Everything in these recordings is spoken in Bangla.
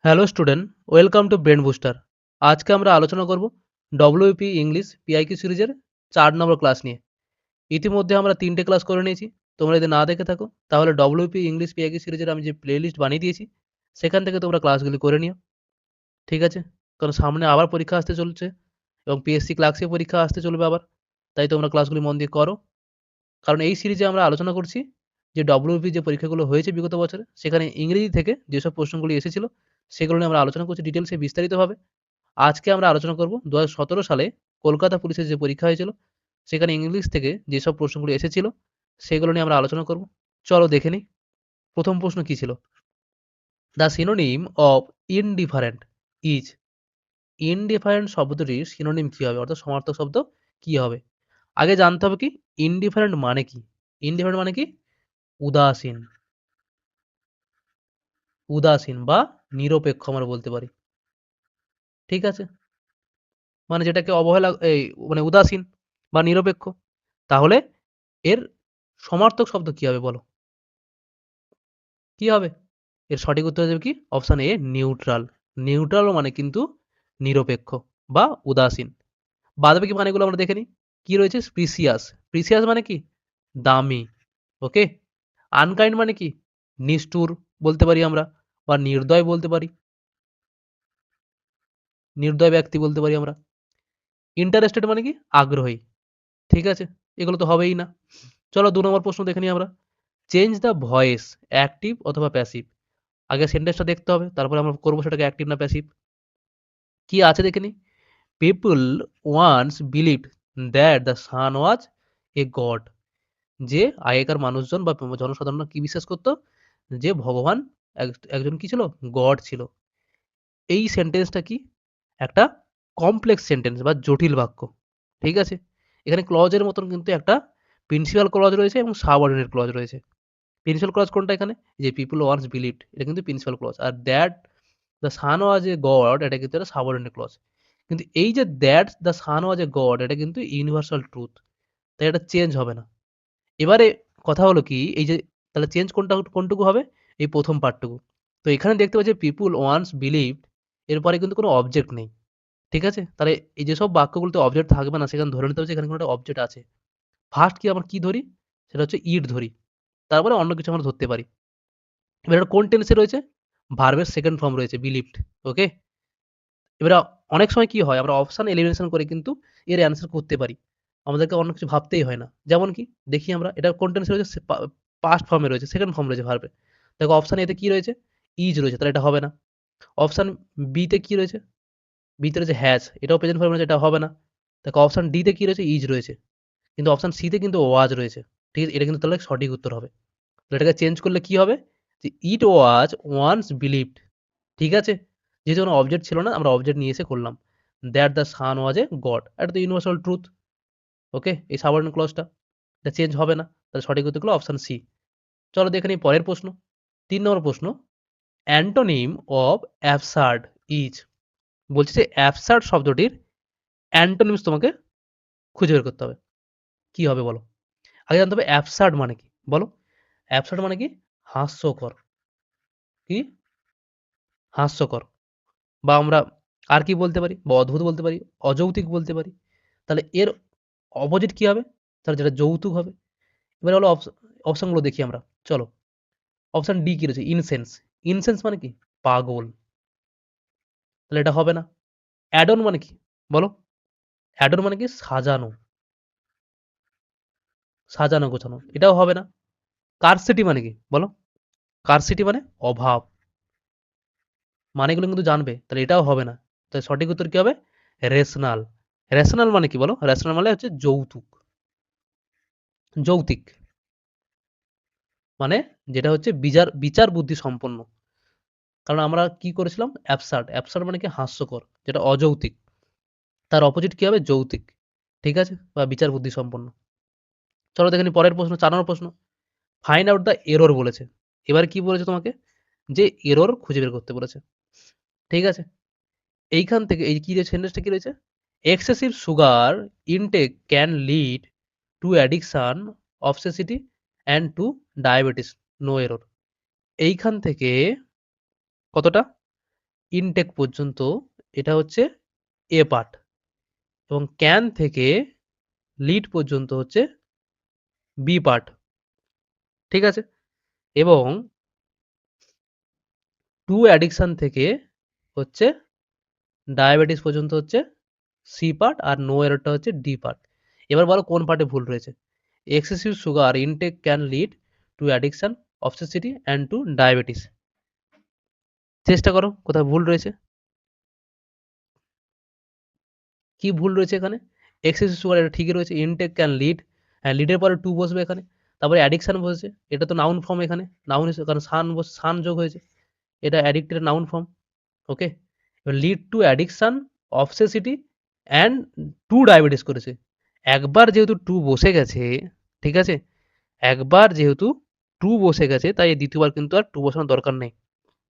Hello student, welcome to brain booster. আজকে আমরা আলোচনা করব ডব্লিউপি ইংলিশ পিআইকিউ সিরিজের 4 নম্বর ক্লাস নিয়ে। ইতিমধ্যে আমরা 3টে ক্লাস করে নিয়েছি। তোমরা যদি না দেখে থাকো তাহলে ডব্লিউপি ইংলিশ পিআইকিউ সিরিজের আমি যে প্লেলিস্ট বানিয়ে দিয়েছি সেখান থেকে তোমরা ক্লাসগুলি করে নিও। ঠিক আছে? কারণ সামনে আবার পরীক্ষা আসতে চলছে এবং পিএসসি ক্লার্কশিপ পরীক্ষা আসতে চলবে আবার। তাই তোমরা ক্লাসগুলি মন দিয়ে করো। কারণ এই সিরিজে আমরা আলোচনা করছি যে ডব্লিউপি যে পরীক্ষাগুলো হয়েছে বিগত বছরে সেখানে ইংরেজি থেকে যেসব প্রশ্নগুলি এসেছিল সেগুলো নিয়ে আমরা আলোচনা করছি ডিটেলসে বিস্তারিতভাবে। আজকে আমরা আলোচনা করব 2017 সালে কলকাতা পুলিশের যে পরীক্ষা হয়েছিল সেখানে ইংলিশ থেকে যেসব প্রশ্নগুলো এসেছিল সেগুলো নিয়ে আমরা আলোচনা করব। চলো দেখে নিই। প্রথম প্রশ্ন কি ছিল? The synonym of indifferent is. Indifferent শব্দটির সিনোনিম কি হবে, অর্থাৎ সমার্থক শব্দ কি হবে? আগে জানতে হবে কি ইনডিফারেন্ট মানে কি। ইনডিফারেন্ট মানে কি? উদাসীন, উদাসীন বা নিরপেক্ষ আমরা বলতে পারি। ঠিক আছে? মানে যেটাকে অবহেলা মানে উদাসীন বা নিরপেক্ষ। তাহলে এর সমার্থক শব্দ কি হবে বলো? কি হবে? এর সঠিক উত্তর হয়ে যাবে কি? Option a neutral. নিউট্রাল মানে কিন্তু নিরপেক্ষ বা উদাসীন। বাদবাকি মানেগুলো আমরা দেখে নিই। কি রয়েছে? প্রিসিয়াস। প্রিসিয়াস মানে কি? দামি। ওকে? আনকাইন্ড মানে কি? নিষ্ঠুর বলতে পারি আমরা বা নির্দয় বলতে পারি। নির্দয় ব্যক্তি বলতে পারি আমরা। ইন্টারেস্টেড মানে কি? আগ্রহী। ঠিক আছে? এগুলো তো হবেই না। চলো ২ নম্বর প্রশ্ন দেখে নিই আমরা। চেঞ্জ দ্য ভয়েস, অ্যাক্টিভ অথবা প্যাসিভ। আগে সেন্টেন্সটা দেখতে হবে, তারপরে আমরা করবো সেটাকে অ্যাক্টিভ না প্যাসিভ। কি আছে দেখে নিই। People once believed that the sun was a god. যে আগেকার মানুষজন বা জনসাধারণ কি বিশ্বাস করত? যে ভগবান একজন কি ছিল? গড ছিল। এই সেন্টেন্সটা কি? একটা কমপ্লেক্স সেন্টেন্স বা জটিল বাক্য। ঠিক আছে? এখানে ক্লজের মতন কিন্তু একটা প্রিন্সিপাল ক্লজ রয়েছে এবং সাবঅর্ডিনেট ক্লজ রয়েছে। প্রিন্সিপাল ক্লজ কোনটা এখানে? যে পিপল ওয়ান্স বিলিভড, এটা কিন্তু প্রিন্সিপাল ক্লজ। আর that the sun was a god, এটা কিন্তু একটা সাবঅর্ডিনেট ক্লজ। কিন্তু এই যে that the sun was a god, এটা কিন্তু ইউনিভার্সাল ট্রুথ। তাই এটা চেঞ্জ হবে না। এবারে কথা হলো কি, এই যে তাহলে চেঞ্জ কোনটুকু হবে? এই প্রথম পার্টটুকু। তো এখানে দেখতে পাচ্ছি পিপল ওয়ান্স বিলিভড, এরপরে কিন্তু কোনো অবজেক্ট নেই। ঠিক আছে? তাহলে এই যেসব বাক্যগুলোতে অবজেক্ট থাকবে না সেখানে ধরে নিতে হবে যে এখানে কোনো একটা অবজেক্ট আছে। ফার্স্ট কি আমরা কি ধরি? সেটা হচ্ছে ইট ধরি। তারপরে অন্য কিছু আমরা ধরতে পারি। এবার এটা কোন টেন্সে রয়েছে? ভার্বের সেকেন্ড ফর্ম রয়েছে বিলিভড। ওকে? এবারে অনেক সময় কি হয়? আমরা অপশন এলিমিনেশন করে কিন্তু এর অ্যান্সার করতে পারি। আমাদেরকে অন্য কিছু ভাবতেই হয় না। যেমন কি? দেখি আমরা এটা কোন টেন্সে রয়েছে? পাস্ট ফর্মে রয়েছে, সেকেন্ড ফর্ম রয়েছে ভার্বের। দেখো অপশন এ তে কি রয়েছে? ইজ রয়েছে, তাহলে এটা হবে না। অপশন বি তে কি রয়েছে? বি তে রয়েছে হ্যাজ, এটাও প্রেজেন্ট ফর্মে রয়েছে, এটা হবে না। দেখো অপশন ডি তে কি রয়েছে? ইজ রয়েছে। কিন্তু অপশন সি তে কিন্তু ওয়াজ রয়েছে। ঠিক আছে? এটা কিন্তু তাহলে সঠিক উত্তর হবে। তো এটাকে চেঞ্জ করলে কি হবে? যে ইট ওয়াজ ওয়ান্স বিলিভড। ঠিক আছে? যেহেতু কোনো অবজেক্ট ছিল না, আমরা অবজেক্ট নিয়ে এসে করলাম। That the sun was a god. এটা তো ইউনিভার্সাল ট্রুথ। ওকে? এই সাবঅর্ডিনেট ক্লজটা। এটা চেঞ্জ হবে না। তাহলে সঠিক উত্তর হলো অপশন সি। চলো দেখে নিই পরের প্রশ্ন। ৩ নম্বর প্রশ্ন। Antonym of absurd is. বলছে যে অ্যাবসার্ড শব্দটির অ্যান্টোনিমস তোমাকে খুঁজে বের করতে হবে। কি হবে বলো? আগে জানতে হবে অ্যাবসার্ড মানে কি? বলো? অ্যাবসার্ড মানে কি? হাস্যকর। কি? হাস্যকর। বা আমরা আর কি বলতে পারি? বা অদ্ভুত বলতে পারি, অযৌক্তিক বলতে পারি। তাহলে এর অপোজিট কি হবে? তাহলে যেটা যৌতুক হবে। এবারে হলো অপশনগুলো দেখি আমরা। চলো। অপশন ডি কি রয়েছে? ইনসেন্স। ইনসেন্স মানে কি? পাগল। তাহলে এটা হবে না। অ্যাড অন মানে কি? বলো? অ্যাড অন মানে কি? সাজানো। সাজানো গোছানো। এটাও হবে না। কারসিটি মানে কি? বলো? কারসিটি মানে অভাব। মানেগুলো কিন্তু জানবে। তাহলে এটাও হবে না। তাহলে সঠিক উত্তর কি হবে? রেশনাল। রেশনাল মানে কি বলো? রেশনাল মানে হচ্ছে যৌতুক। যৌতিক। মানে যেটা হচ্ছে বিচার বুদ্ধি সম্পন্ন। কারণ আমরা কি করেছিলাম? অ্যাবসার্ড। অ্যাবসার্ড মানে কি? হাস্যকর। যেটা অযৌক্তিক। তার অপোজিট কি হবে? যৌতিক। ঠিক আছে? বা বিচার বুদ্ধি সম্পন্ন। চলো দেখে নিই পরের প্রশ্ন, ৪ নম্বর প্রশ্ন। ফাইন্ড আউট দ্য এরর বলেছে। এবার কি বলেছে তোমাকে? যে এরর খুঁজে বের করতে বলেছে। ঠিক আছে? এইখান থেকে এই কি সেন্টেন্সটা কি রয়েছে? Excessive sugar intake can lead to addiction, obesity and to diabetes. No error. এইখান থেকে কতটা? ইনটেক পর্যন্ত এটা হচ্ছে এ পার্ট, এবং ক্যান থেকে লিড পর্যন্ত হচ্ছে বি পার্ট। ঠিক আছে? এবং টু অ্যাডিকশন থেকে হচ্ছে ডায়াবেটিস পর্যন্ত হচ্ছে সি পার্ট, আর নো এররটা হচ্ছে ডি পার্ট। এবার বলো কোন পার্টে ভুল রয়েছে? Excessive sugar intake can lead to addiction, obesity and to diabetes. চেষ্টা করো কোথায় ভুল রয়েছে। কি ভুল রয়েছে এখানে? এক্সেসিভ সুগার এটা ঠিকই রয়েছে, ইনটেক ক্যান লিড, হ্যাঁ লিডের পরে টু বসবে এখানে, তারপরে অ্যাডিকশন বসেছে, এটা তো নাউন ফর্ম, এখানে নাউন কারণ সান যোগ হয়েছে, এটা অ্যাডিক্টেড নাউন ফর্ম। ওকে, এবার lead to addiction, obesity and to diabetes করেছে। একবার যেহেতু টু বসে গেছে, ঠিক আছে, একবার যেহেতু টু বসে গেছে, তাই দ্বিতীয়বার কিন্তু আর টু বসানোর দরকার নেই।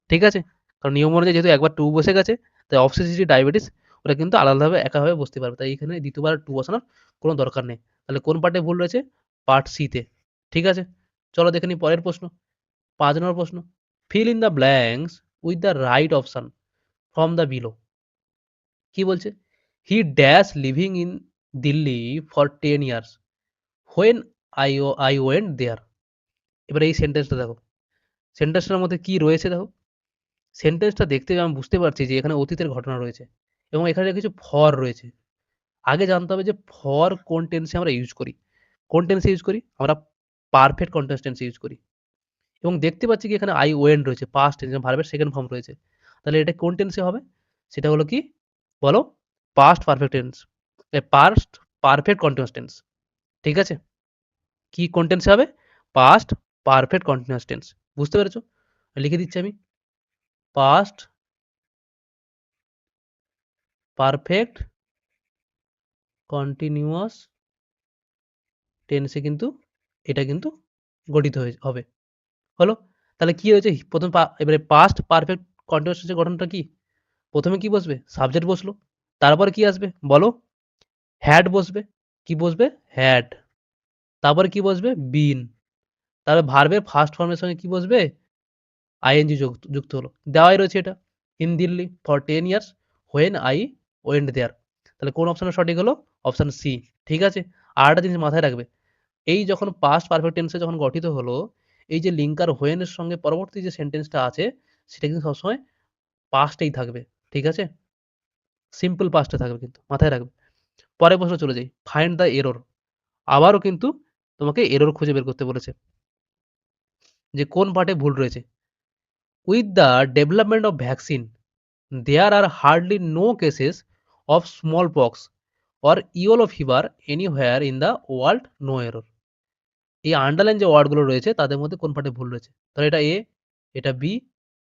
ঠিক আছে, কারণ নিয়ম অনুযায়ী যেহেতু একবার টু বসে গেছে, তাই অবসেসিটি ডায়াবেটিস ওটা কিন্তু আলাদাভাবে একাভাবে বসতে পারবে, তাই এখানে দ্বিতীয়বার টু বসানোর কোনো দরকার নেই। তাহলে কোন পার্টে ভুল রয়েছে? পার্ট সিতে। ঠিক আছে, চলো দেখে নিই পরের প্রশ্ন। 5 নম্বর প্রশ্ন, fill in the blanks with the right option from the below. কি বলছে? He dash living in Delhi for 10 years when I went there. এবার এই সেন্টেন্সটা দেখো, সেন্টেন্সটার মধ্যে কি রয়েছে দেখো। সেন্টেন্সটা দেখতে আমি বুঝতে পারছি যে এখানে অতীতের ঘটনা রয়েছে, এবং এখানে কিছু ফর রয়েছে। আগে জানতে হবে যে ফর কোন টেন্সে আমরা ইউজ করি। কোন টেন্সে ইউজ করি? আমরা পারফেক্ট কন্টিনিউয়াস টেন্সে ইউজ করি। এবং দেখতে পাচ্ছি কি এখানে আই ওয়েন্ট রয়েছে, পাস্ট টেন্স, ভার্বের সেকেন্ড ফর্ম রয়েছে। তাহলে এটা কোন টেন্সে হবে? সেটা হলো কি বলো? Past perfect tense, past perfect continuous tense. ঠিক আছে, কি কোন টেন্সে হবে? Past perfect continuous tense. বুঝতে পেরেছো? লিখে দিচ্ছি আমি, পাস্ট পারফেক্ট কন্টিনিউয়াস টেন্সে কিন্তু এটা কিন্তু গঠিত হবে। হলো? তাহলে কি হয়েছে? প্রথম এবারে পাস্ট পারফেক্ট কন্টিনিউয়াস টেন্সের গঠনটা কি? প্রথমে কি বসবে? সাবজেক্ট বসলো। তারপরে কি আসবে বলো? হ্যাড বসবে। কি বসবে? হ্যাড। তারপরে কি বসবে? বিন। তাহলে ভার্বের ফার্স্ট ফর্মের সঙ্গে কি বসবে? আইএনজি যুক্ত হলো। দেওয়াই রয়েছে এটা। In Delhi for 10 years when I went there. তাহলে কোন অপশনটা সঠিক হলো? Option C. ঠিক আছে? আর একটা জিনিস মাথায় রাখবে, এই যখন পাস্ট পারফেক্ট টেন্সে যখন গঠিত হলো, এই যে লিঙ্কার হোয়েনের সঙ্গে পরবর্তী যে সেন্টেন্সটা আছে, সেটা কিন্তু সবসময় পাস্টেই থাকবে। ঠিক আছে? সিম্পল পাস্টে থাকবে কিন্তু, মাথায় রাখবে। পরের প্রশ্ন চলে যাই। Find the error. আবারও কিন্তু তোমাকে এরর খুঁজে বের করতে বলেছে, যে কোন পার্টে ভুল রয়েছে। With the development of vaccine there are hardly no cases of smallpox or yellow fever anywhere in the world. No error. এই আন্ডারলাইন যে ওয়ার্ডগুলো রয়েছে তাদের মধ্যে কোন পার্টে ভুল রয়েছে? তাহলে এটা এ, এটা বি,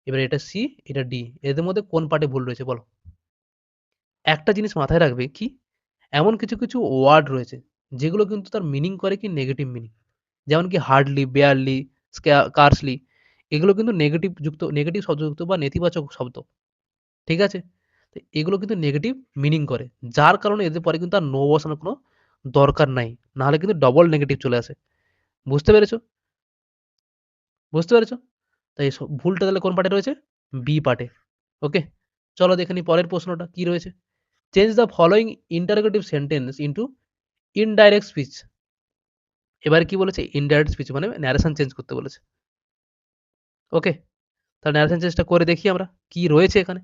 এবার এটা সি, এটা ডি। এদের মধ্যে কোন পার্টে ভুল রয়েছে বলো? একটা জিনিস মাথায় রাখবে কি, এমন কিছু কিছু ওয়ার্ড রয়েছে যেগুলো কিন্তু তার মিনিং করে কি নেগেটিভ মিনিং। যেমন কি হার্ডলি, বেয়ারলি, কার্সলি, এগুলো কিন্তু নেগেটিভ শব্দযুক্ত বা নেতিবাচক শব্দ। ঠিক আছে? তো এগুলো কিন্তু নেগেটিভ মিনিং করে। যার কারণে এদের পরে কিন্তু আর নো বসানোর কোনো দরকার নাই। নাহলে কিন্তু ডবল নেগেটিভ চলে আসে। বুঝতে পেরেছো? বুঝতে পেরেছো? তাই ভুলটা তাহলে কোন পার্টে রয়েছে? বি পার্টে। ওকে? চলো দেখে নিই পরের প্রশ্নটা কি রয়েছে। Change the following interrogative sentence into indirect speech. এবারে কি বলেছে? ইনডাইরেক্ট স্পিচ মানে ন্যারেশন চেঞ্জ করতে বলেছে। ওকে? তাহলে ন্যারেশন চেঞ্জটা করে দেখি আমরা। কি রয়েছে এখানে?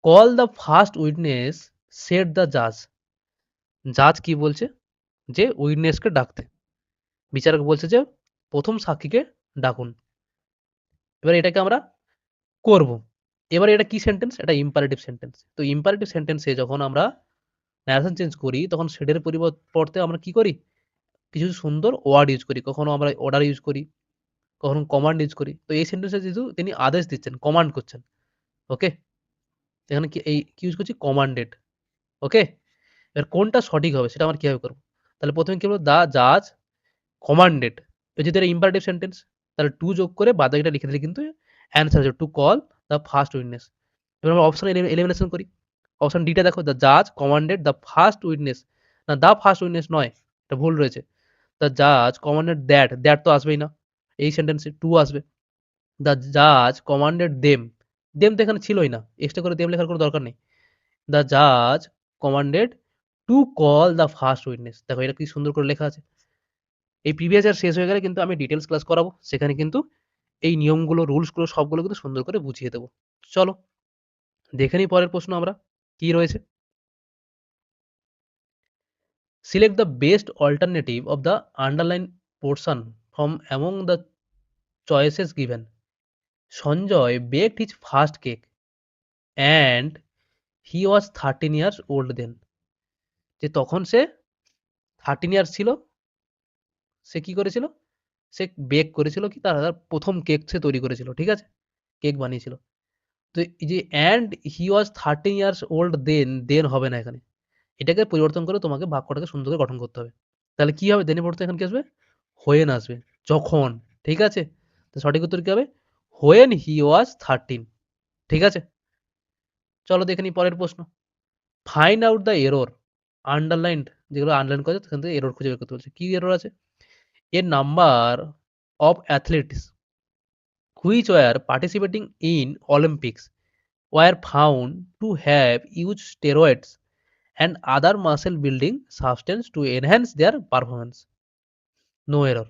Call the first witness said the জাজ। জাজ কি বলছে? যে উইটনেসকে ডাকতে। বিচারক বলছে যে প্রথম সাক্ষীকে ডাকুন। এবার এটাকে আমরা করব। এবার এটা কি সেন্টেন্স? এটা ইম্পারেটিভ সেন্টেন্স। তো ইম্পারেটিভ সেন্টেন্সে যখন আমরা ন্যারেশন চেঞ্জ করি, তখন সেটার পরিবর্তে আমরা কি করি? কিছু সুন্দর ওয়ার্ড ইউজ করি। কখনো আমরা অর্ডার ইউজ করি, কখনো কমান্ড ইউজ করি। তো এই সেন্টেন্সে যেহেতু তিনি আদেশ দিচ্ছেন, কমান্ড করছেন। ওকে? এখানে কি ইউজ করছি? কমান্ডেড। ওকে? এবার কোনটা সঠিক হবে সেটা আমরা কিভাবে করব? তাহলে প্রথমে কি বলব? দ্য জাজ কমান্ডেড। যেহেতু এটা ইম্পারেটিভ সেন্টেন্স, তাহলে টু যোগ করে বাদবাকিটা লিখে দিলে কিন্তু অ্যান্সার হচ্ছে to call the first witness. এবার আমরা অপশন এলিমিনেশন করি। অপশন ডিটা দেখো, দ্য জাজ কমান্ডেড দ্য ফার্স্ট উইটনেস। না, দ্য ফার্স্ট উইটনেস নয়, এটা ভুল রয়েছে। দ্য জাজ কমান্ডেড দ্যাট তো আসবেই না, এই সেন্টেন্সে টু আসবে। দ্য জাজ কমান্ডেড দেম, দেম তো এখানে ছিলই না, এক্সট্রা করে দেম লেখার কোনো দরকার নেই। দ্য জাজ commanded to call the first witness. দেখো এটা কি সুন্দর করে লেখা আছে। এই প্রিভিয়াস ইয়ার শেষ হয়ে গেলে কিন্তু আমি ডিটেলস ক্লাস করাবো, সেখানে কিন্তু এই নিয়মগুলো রুলসগুলো সবগুলো কিন্তু সুন্দর করে বুঝিয়ে দেবো। চলো দেখে নিই পরের প্রশ্ন আমরা কি রয়েছে। Select the best alternative of the underline portion from among the choices given. Sanjay baked his first cake and he was 13 years old then. যে তখন সে 13 ইয়ার্স ছিল, সে কি করেছিল, সে বেক করেছিল কি তার প্রথম কেক সে তৈরি করেছিল, ঠিক আছে, কেক বানিয়েছিল। তো এই যে and he was 13 years old then, then হবে না এখানে, এটাকে পরিবর্তন করে তোমাকে বাক্যটাকে সুন্দর করে গঠন করতে হবে। তাহলে কি হবে, দেনের পরিবর্তে এখানে কি আসবে, হোয়েন আসবে, যখন, ঠিক আছে। তো সঠিক উত্তর কি হবে, হোয়েন হি ওয়াজ 13, ঠিক আছে। চলো দেখে নিই পরের প্রশ্ন। Find out the error underlined, যেগুলো আন্ডারলাইন করেছে সেখান থেকে এরর খুঁজে বের করতে বলছে। কি এরর আছে, a number of athletics which were participating in Olympics were found to have used steroids and other muscle building substance to enhance their performance. No error.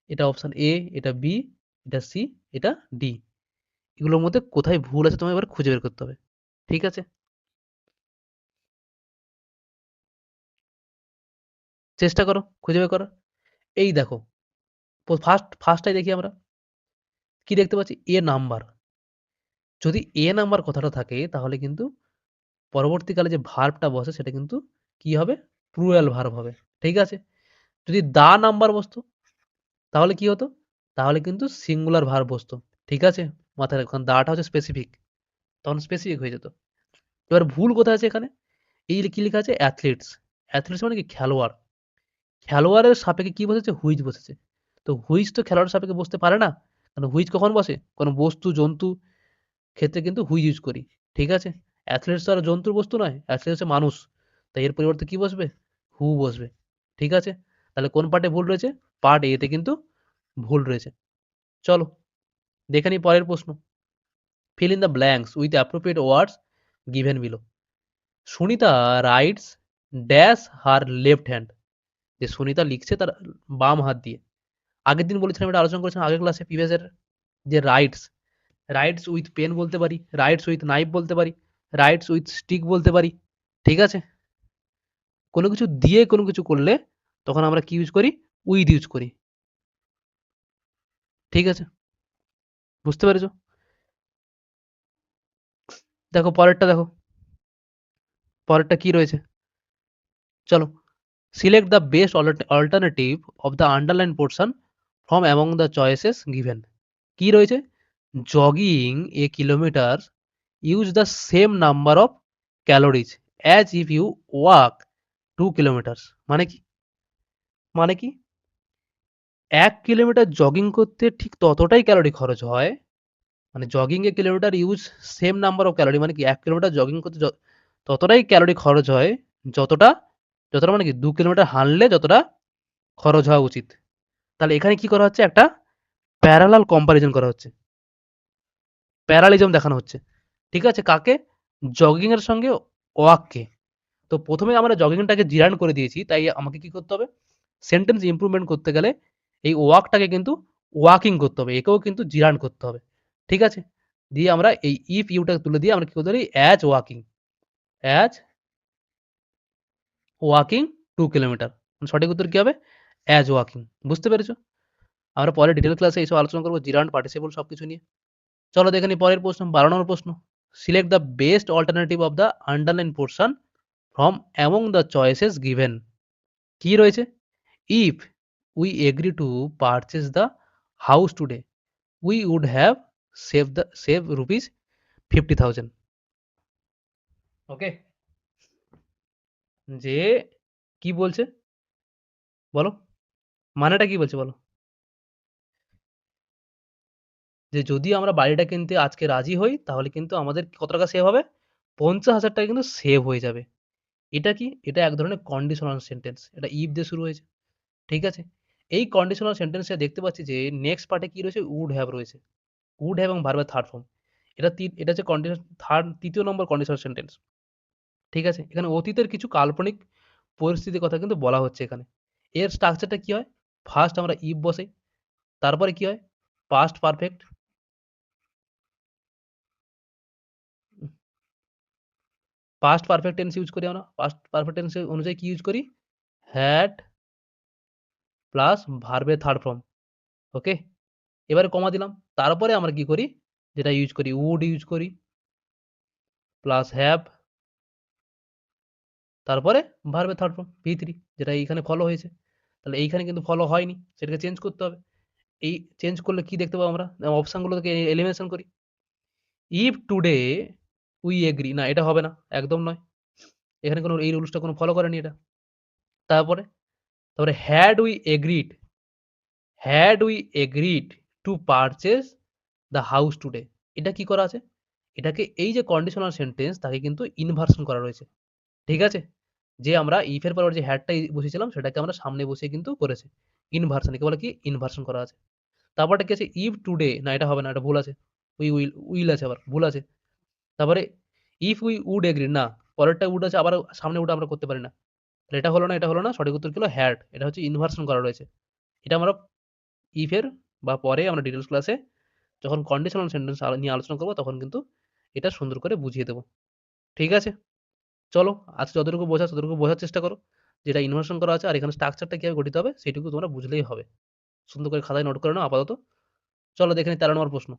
এটা অপশন এ, এটা বি, এটা সি, এটা ডি। এগুলোর মধ্যে কোথায় ভুল আছে তোমায় এবার খুঁজে বের করতে হবে, ঠিক আছে। চেষ্টা করো খুঁজে বের করার। এই দেখো ফার্স্টটাই দেখি আমরা কি দেখতে পাচ্ছি, এ নাম্বার। যদি এ নাম্বার কথাটা থাকে তাহলে কিন্তু পরবর্তীকালে যে ভার্বটা বসে সেটা কিন্তু কি হবে, প্লুরাল ভার্ব হবে, ঠিক আছে। যদি দা নাম্বার বসতো তাহলে কি হতো, তাহলে কিন্তু সিঙ্গুলার ভার্ব বসতো, ঠিক আছে। মাথায় রাখুন দাটা হচ্ছে স্পেসিফিক, তখন স্পেসিফিক হয়ে যেত। এবার ভুল কোথায় আছে এখানে, এই যে কি লেখা আছে অ্যাথলিটস, অ্যাথলিটস মানে কি খেলোয়াড়, খেলোয়াড়ের সাপেক্ষে কি বসেছে, হুইচ বসেছে। তো হুইচ তো খেলোয়াড়ের সাপেক্ষে বসতে পারে না, কারণ হুইচ কখন বসে, কোনো বস্তু জন্তু ক্ষেত্রে কিন্তু হুইচ ইউজ করি, ঠিক আছে। অ্যাথলেটস তো আর জন্তুর বস্তু নয়, অ্যাথলেট হচ্ছে মানুষ, তাই এর পরিবর্তে কি বসবে, হু বসবে, ঠিক আছে। তাহলে কোন পার্টে ভুল রয়েছে, পার্ট এতে কিন্তু ভুল রয়েছে। চলো দেখে নিই পরের প্রশ্ন। fill in the blanks with appropriate words given below. Sunita rights dash her left hand, যে সুনিতা লিখছে তার বাম হাত দিয়ে। আগের দিন বলেছিলাম, এটা আলোচনা করেছিলাম আগের ক্লাসে প্রিভিয়াসের, যে রাইটস, রাইটস উইথ পেন বলতে পারি, রাইটস উইথ নাইফ বলতে পারি, রাইটস উইথ স্টিক বলতে পারি, ঠিক আছে। কোনো কিছু দিয়ে কোনো কিছু করলে তখন আমরা কি ইউজ করি, উইথ ইউজ করি, ঠিক আছে, বুঝতে পেরেছো। দেখো পরেরটা, দেখো পরেরটা কি রয়েছে। চলো select the best alternative of the underline portion from among the choices given. কি রয়েছে, jogging a kilometre use the same number of calories as if you walk 2 kilometre. মানে কি, মানে কি 1 কিলোমিটার জগিং করতে ঠিক ততটাই ক্যালোরি খরচ হয়, মানে jogging a kilometre use seem number of calorie, মানে কি 1 কিলোমিটার জগিং করতে ততটাই ক্যালোরি খরচ হয় যতটা, যতটা মানে কি 2 কিলোমিটার হাঁটলে যতটা খরচ হওয়া উচিত। তাহলে এখানে কি করা হচ্ছে, একটা প্যারালাল কম্পারিজন করা হচ্ছে, প্যারালিজম দেখানো হচ্ছে, ঠিক আছে। কাকে, জগিং এর সঙ্গে ওয়াককে। তো প্রথমে আমরা জগিংটাকে জিরান করে দিয়েছি, তাই আমাকে কি করতে হবে, সেন্টেন্স ইমপ্রুভমেন্ট করতে গেলে এই ওয়াকটাকে কিন্তু ওয়াকিং করতে হবে, একেও কিন্তু জিরান করতে হবে, ঠিক আছে। দিয়ে আমরা এই ইফ ইউটাকে তুলে দিয়ে আমরা কি করতে পারি, as walking, as walking 2 kilometre, সঠিক উত্তর কি হবে, অ্যাজ ওয়াকিং। বুঝতে পেরেছো। আমরা পরে ডিটেল ক্লাসে এইসব আলোচনা করবো, জিরান্ড পার্টিসিপল সবকিছু নিয়ে। চলো দেখে নিই পরের প্রশ্ন, 12 নম্বর প্রশ্ন। Select the best alternative of the underline portion from among the choices given. কি রয়েছে, if we agree to purchase the house today we would have save rupees 50,000। Okay, যে কি বলছে বলো, মানেটা কি বলছে বলো, যে যদি আমরা বাড়িটা কিনতে আজকে রাজি হই তাহলে কিন্তু আমাদের কত টাকা সেভ হবে, 50,000 টাকা কিন্তু সেভ হয়ে যাবে। এটা কি, এটা এক ধরনের কন্ডিশনাল সেন্টেন্স, এটা ইফ দিয়ে শুরু হয়েছে, ঠিক আছে। এই কন্ডিশনাল সেন্টেন্সে দেখতে পাচ্ছি যে নেক্সট পার্টে কি রয়েছে, উড হ্যাভ রয়েছে, উড হ্যাভ এবং ভার্বের থার্ড ফর্ম। এটা হচ্ছে তৃতীয় নম্বর কন্ডিশনাল সেন্টেন্স। ঠিক আছে? এখানে অতীতের কিছু কাল্পনিক পরিস্থিতির কথা কিন্তু বলা হচ্ছে এখানে। এর স্ট্রাকচারটা কি হয়? ফার্স্ট আমরা ইফ বসাই, তারপরে কি হয়? Past perfect, past perfect tense use করি আমরা। পাস্ট পারফেক্ট টেন্স অনুযায়ী কি ইউজ করি? হ্যাড প্লাস ভার্বের থার্ড ফর্ম। ওকে? এবারে কমা দিলাম। তারপরে আমরা কি করি? যেটা ইউজ করি, উড ইউজ করি প্লাস হ্যাভ, তারপরে ভার্বের থার্ড ফর্ম V3, যেটা এইখানে ফলো হয়েছে। তাহলে এইখানে কিন্তু ফলো হয়নি, সেটাকে চেঞ্জ করতে হবে। এই চেঞ্জ করলে কি দেখতে পাবো আমরা? অপশনগুলো থেকে এলিমিনেশন করি। ইফ টুডে উই এগ্রি, না এটা হবে না, একদম নয়। এখানে কোনো এই রুলসটা কোনো ফলো করেনি এটা। তারপরে তারপরে had we agreed two purchase the house today, এটা কি করা আছে? এটাকে এই যে কন্ডিশনাল সেন্টেন্স তাকে কিন্তু ইনভার্সন করা রয়েছে। ঠিক আছে? যে আমরা ইফ এর পরে যে হ্যাডটা বসিয়েছিলাম সেটাকে আমরা সামনে বসিয়ে কিন্তু করেছি। ইনভার্সন, একে বলে কি? ইনভার্সন করা আছে। তারপরটা কি আছে? ইফ টুডে, না এটা হবে না, এটা ভুল আছে। উইল আছে, আবার ভুল আছে। তারপরে ইফ উই উড এগ্রি, না পরেরটা উড আছে, আবার সামনে উড আমরা করতে পারি না। তাহলে এটা হলো না, এটা হলো না। সঠিক উত্তর কি হলো? হ্যাড। এটা হচ্ছে ইনভার্সন করা রয়েছে। এটা আমরা ইফ এর বা পরে আমরা ডিটেইলস ক্লাসে যখন কন্ডিশনাল সেন্টেন্স নিয়ে আলোচনা করব তখন কিন্তু এটা সুন্দর করে বুঝিয়ে দেব। ঠিক আছে? চলো, আজকে যতটুকু বোঝা ততটুকু বোঝার চেষ্টা করো। যেটা ইনভার্সন করা আছে আর এখানে স্ট্রাকচারটা কিভাবে গঠিত হবে সেটুকু তোমরা বুঝলেই হবে। সুন্দর করে খাতায় নোট করে নাও আপাতত। চলো দেখে নিই 13 নম্বর প্রশ্ন।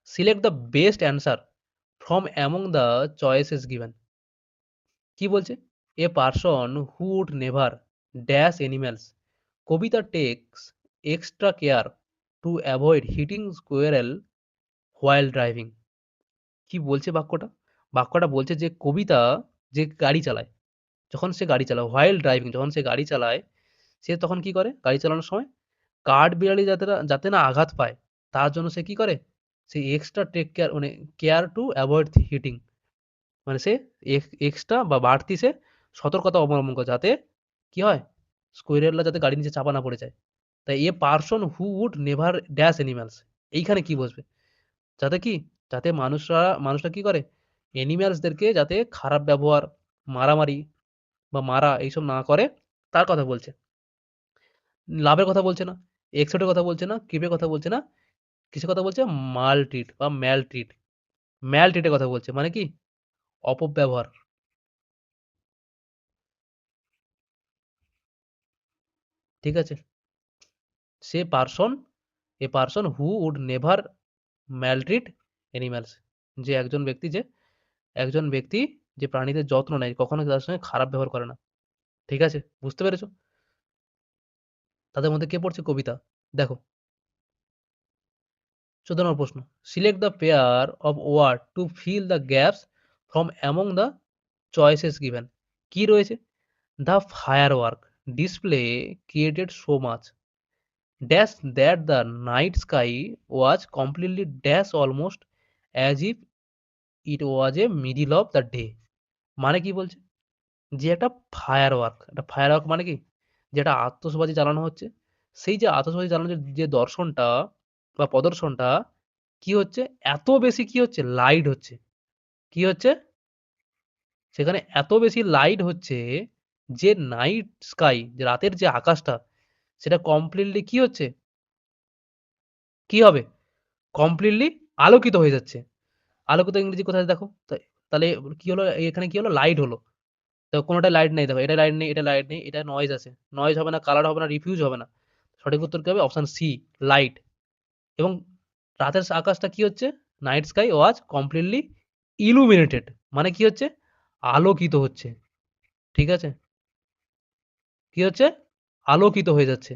Select the best answer from among the choices given. কি বলছে? A person who would never dash animals, Kavita takes extra care to avoid hitting squirrel while driving. কি বলছে বাক্যটা? বাক্যটা বলছে যে কবিতা যে গাড়ি চালায়, যখন সে গাড়ি চালায় হোয়াইল ড্রাইভিং, যখন সে গাড়ি চালায়, সে তখন কি করে? গাড়ি চালানোর সময় কাঠবিড়ালি যাতে না আঘাত পায়, তার জন্য সে কি করে? সে এক্সট্রা টেক কেয়ার, মানে কেয়ার টু অ্যাভয়েড হিটিং, মানে সে এক্সট্রা বা বাড়তি সে সতর্কতা অবলম্বন করে, যাতে কি হয়? স্কোয়ারেলরা যাতে গাড়ির নিচে চাপা না পড়ে যায়। তাই a person who would never dash animals, এইখানে কি বসবে? যাতে কি? যাতে মানুষরা কি করে? অ্যানিমালসদেরকে যাতে খারাপ ব্যবহার, মারামারি বা মারা এইসব না করে, তার কথা বলছে। লাভের কথা বলছে না, এক্সেটের কথা বলছে না, কিপের কথা বলছে না, কিসের কথা বলছে? মালট্রিট বা ম্যালট্রিট। ম্যালট্রিটের কথা বলছে। মানে কি? অপব্যবহার। ঠিক আছে? সে person a person who would never maltreat animals, যে একজন ব্যক্তি যে প্রাণীদের যত্ন নেয়, কখনো তাদের সঙ্গে খারাপ ব্যবহার করে না। ঠিক আছে? বুঝতে পেরেছো? তাদের মধ্যে কে পড়ছে? কবিতা। দেখো 14 নম্বর প্রশ্ন। Select the pair of word to fill the gaps from among the choices given. কি রয়েছে? The firework display created so much dash that the night sky was completely dash almost as if it was a middle of the day. মানে কি বলছে? যে একটা ফায়ারওয়ার্ক মানে কি? যেটা আতশবাজি চালানো হচ্ছে, সেই যে আতশবাজি চালানোর যে দর্শনটা বা প্রদর্শনটা কি হচ্ছে? এত বেশি কি হচ্ছে? লাইট হচ্ছে। কি হচ্ছে? সেখানে এত বেশি লাইট হচ্ছে যে নাইট স্কাই, যে রাতের যে আকাশটা, সেটা কমপ্লিটলি কি হচ্ছে? কি হবে? কমপ্লিটলি আলোকিত হয়ে যাচ্ছে। আলোকিত ইংরেজি কোথায় দেখো? তাহলে কি হলো? এখানে কি হলো? লাইট হলো। তো কোনটায় লাইট নেই দেখো। এটা লাইট নেই, এটা লাইট নেই, এটা নয়েজ আছে। নয়েজ হবে না, কালার হবে না, রিফিউজ হবে না। সঠিক উত্তর কি হবে? Option C, light. এবং রাতের আকাশটা কি হচ্ছে? Night sky was completely illuminated, মানে কি হচ্ছে? আলোকিত হচ্ছে। ঠিক আছে? কি হচ্ছে? আলোকিত হয়ে যাচ্ছে।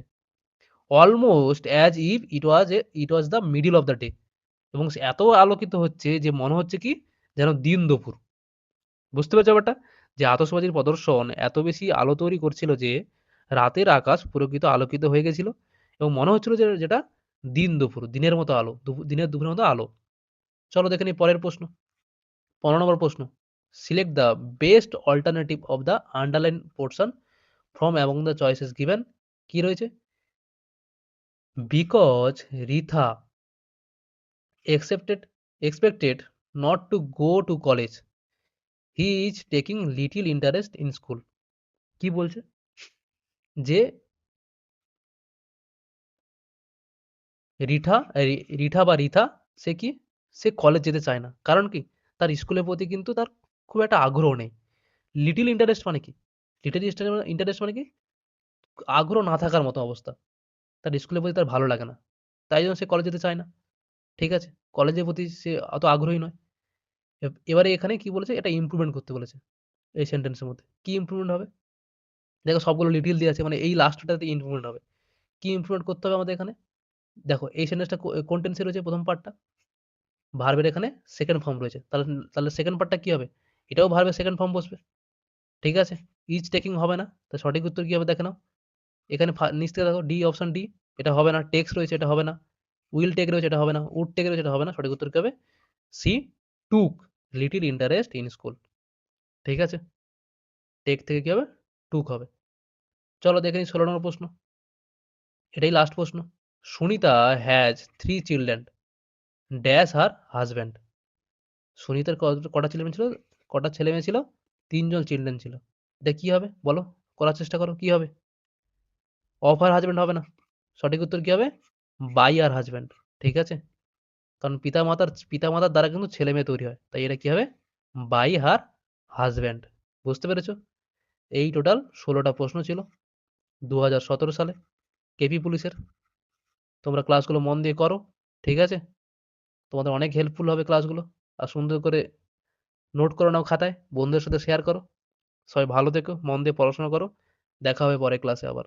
Almost as if it was the middle of the day, এবং এত আলোকিত হচ্ছে যে মনে হচ্ছে কি? যেন দিন দুপুর। বুঝতে পেরেছো ব্যাপারটা? যে আতশবাজির প্রদর্শন এত বেশি আলো তৈরি করছিল যে রাতের আকাশ পুরোকিত আলোকিত হয়ে গেছিল এবং মনে হচ্ছিল যে যেটা দিন দুপুর, দিনের মতো আলো, দিনের দুপুরের মতো আলো। চলো দেখে নিই পরের প্রশ্ন। 15 নম্বর প্রশ্ন। Select the best alternative of the underline portion from among the choices given. কি রয়েছে? Because Ritha accepted expected not to go to college. He is taking little interest in school. কি বলছে? যে রিঠা বা রিথা সে কি? সে কলেজ যেতে চায় না। কারণ কি? তার স্কুলের প্রতি কিন্তু তার খুব একটা আগ্রহ নেই। লিটল ইন্টারেস্ট মানে কি? লিটল ইন্টারেস্ট মানে কি? আগ্রহ না থাকার মতো অবস্থা। তার স্কুলের প্রতি তার ভালো লাগে না। তাই জন্য সে কলেজ যেতে চায় না। ঠিক আছে? কলেজের প্রতি সে অত আগ্রহী নয়। এবারে এখানে কি বলেছে? এটা ইমপ্রুভমেন্ট করতে বলেছে এই সেন্টেন্সের মধ্যে। কি ইমপ্রুভমেন্ট হবে? দেখো সবগুলো লিটল দিয়ে আছে মানে এই লাস্টটাতে ইমপ্রুভমেন্ট হবে। কি ইমপ্রুভমেন্ট করতে হবে আমাদের এখানে? দেখো এই সেন্টেন্সটা কোন টেন্সে রয়েছে প্রথম পার্টটা? ভার্বের এখানে সেকেন্ড ফর্ম রয়েছে। তাহলে সেকেন্ড পার্টটা কি হবে? এটাও ভার্বের সেকেন্ড ফর্ম বসবে। ঠিক আছে? ইজ টেকিং হবে না। তো সঠিক উত্তর কি হবে দেখে নাও। এখানে নিচ থেকে দেখো ডি অপশন ডি এটা হবে না। টেক্স রয়েছে এটা হবে না। উইল টেক রয়েছে এটা হবে না। উড টেক রয়েছে এটা হবে না। সঠিক উত্তর কি হবে? C took little interest in school. ঠিক আছে? টেক থেকে কি হবে? টুক হবে। চলো দেখে নিই 16 নম্বর প্রশ্ন। এটাই লাস্ট প্রশ্ন। Sunita has 3 children dash her husband. সুনিতার কটা ছেলে মেয়ে ছিল? কটা ছেলে মেয়ে ছিল? 3 জন চিলড্রেন ছিল। এটা কি হবে? বলো, করার চেষ্টা করো। কি হবে? অফ আর হাজব্যান্ড হবে না। সঠিক উত্তর কি হবে? By her husband. ঠিক আছে? কারণ পিতামাতার দ্বারা কিন্তু ছেলে মেয়ে তৈরি হয়। তাই এটা কি হবে? By her husband. বুঝতে পেরেছো? এই টোটাল 16টা প্রশ্ন ছিল 2017 সালে কেপি পুলিশের। তোমরা ক্লাসগুলো মন দিয়ে করো। ঠিক আছে? তোমাদের অনেক হেল্পফুল হবে ক্লাসগুলো। আর সুন্দর করে নোট করে নাও খাতায়। বন্ধুদের সাথে শেয়ার করো। সবাই ভালো থেকো। মন দিয়ে পড়াশোনা করো। দেখা হবে পরের ক্লাসে আবার।